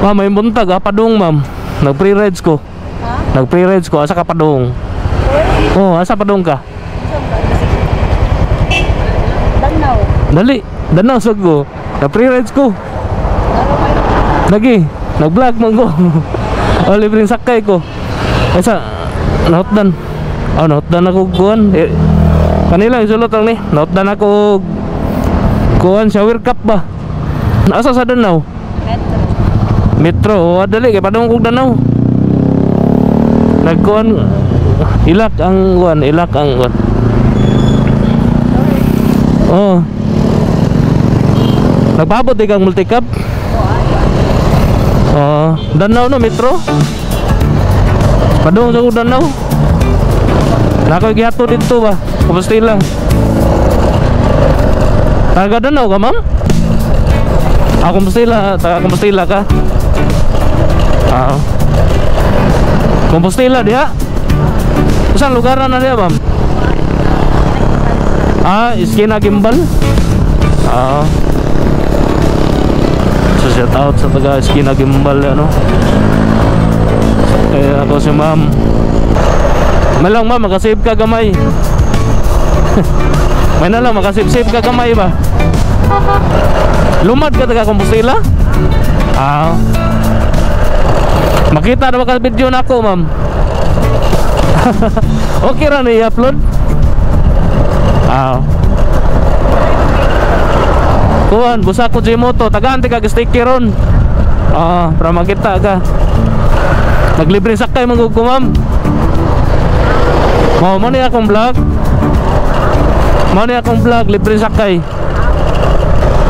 Ma'am, may buntag Padung ma'am. Nag-pre-rides ko. Ha? Nag-pre-rides ko asa ka Padung. Oh, asa Padung ka? Danaw. Dali, Danaw sag ko. Nag-pre-rides ko. Lagi, nag-vlog mo ko. O, libreng sakay ko. Asa, nahotdan. Oh, nahotdan ako kuhan. Kanila, isulot lang ni. Nahotdan ako kuhan, shower cup ba? Asa sa Danaw? Metro, oh, dali kay Padung kog Danaw. Nagkuhan ilak ang kuhan. Oh. Nagpabot di kang multicab? Oh, Danaw no Metro. Padung sa kog Danaw. Nako gihato dito ba? Kupastila. Taga Danaw ka, ma'am? Ako Compostela ka. Ah. Compostela dia. Saan lugar na dia, ma'am? Ah, Iskina Gimbal. Ah. So shout out sa taga Iskina Gimbal ano. Kaya ako si ma'am. Malang ma'am, makasave ka gamay. May na lang makasave ka gamay ba? Lumad ka taga Compostela? Ah. Makita na ba ka video na ako, ma'am? Okay ra ni i-upload? Ah. Kuhan, busa ko Jimoto, tagaan ti kag sticker ron. Ah, para makita ka. Naglibre sakay man ko, ma'am. Mo ni akong vlog. Libre sakay.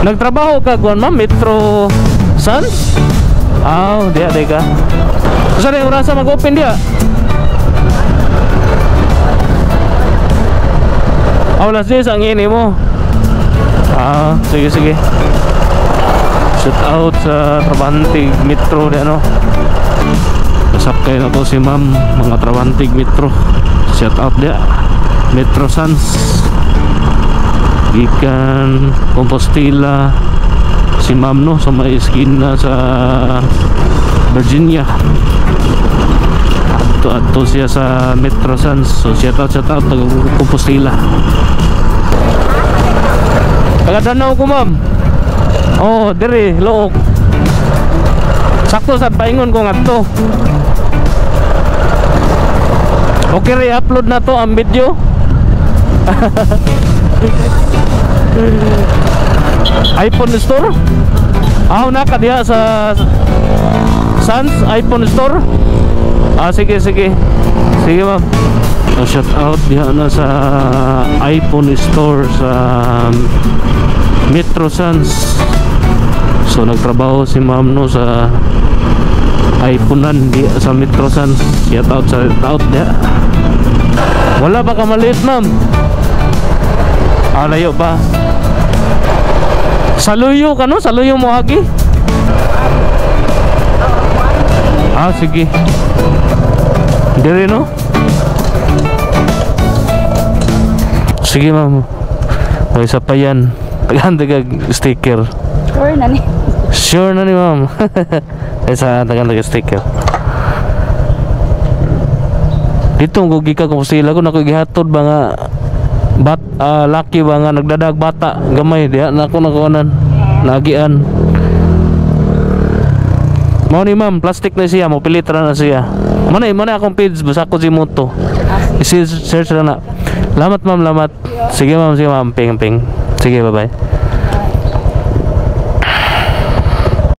Nagtrabaho ka kuan ma'am Metro Sans? Ah, dia ka. Saan yung rasa mag-open dia? Alas 10 ang ini mo. Ah, sige. Shout out sa Trabantig Metro di ano. Kasakay na to si ma'am, mga Trabantig Metro. Shout out dia. Metro Sans. Ikan Compostela si ma'am no sa may esquina sa Virginia. Ato siya sa Metro Sans. So shout out taga Compostela. Taga Danaw ko, ma'am. Oh, diri Look. Sakto sa paingon ko ngadto. Okay, re-upload na to ang video. iPhone Store? Ah, naka diha sa Sans iPhone Store? Ah, sige ma'am. So, shout out diha na sa iPhone Store sa Metro Sans. So nagtrabaho si ma'am no sa iPhone-an di sa Metro Sans. Shout out diha. Wala ba ka maliit, ma'am? Ah, layo pa. Saluyo ka no? Saluyo mo agi? Ah, sige. Diri no? Sige, ma'am. O isa pa yan. Tagandag sticker. Sure na ni ma'am. Isa tagandag sticker. Dito kung gika kung sila ko nakugihatod ba nga laki ba nga nagdadag bata gamay diha na ako nakuanan nagian mo ni ma'am plastic na siya mo pilitra na siya mo na akong page basta ko Jimoto isi search na. Lamat ma'am, lamat. Sige ma'am, ping. Sige, bye bye.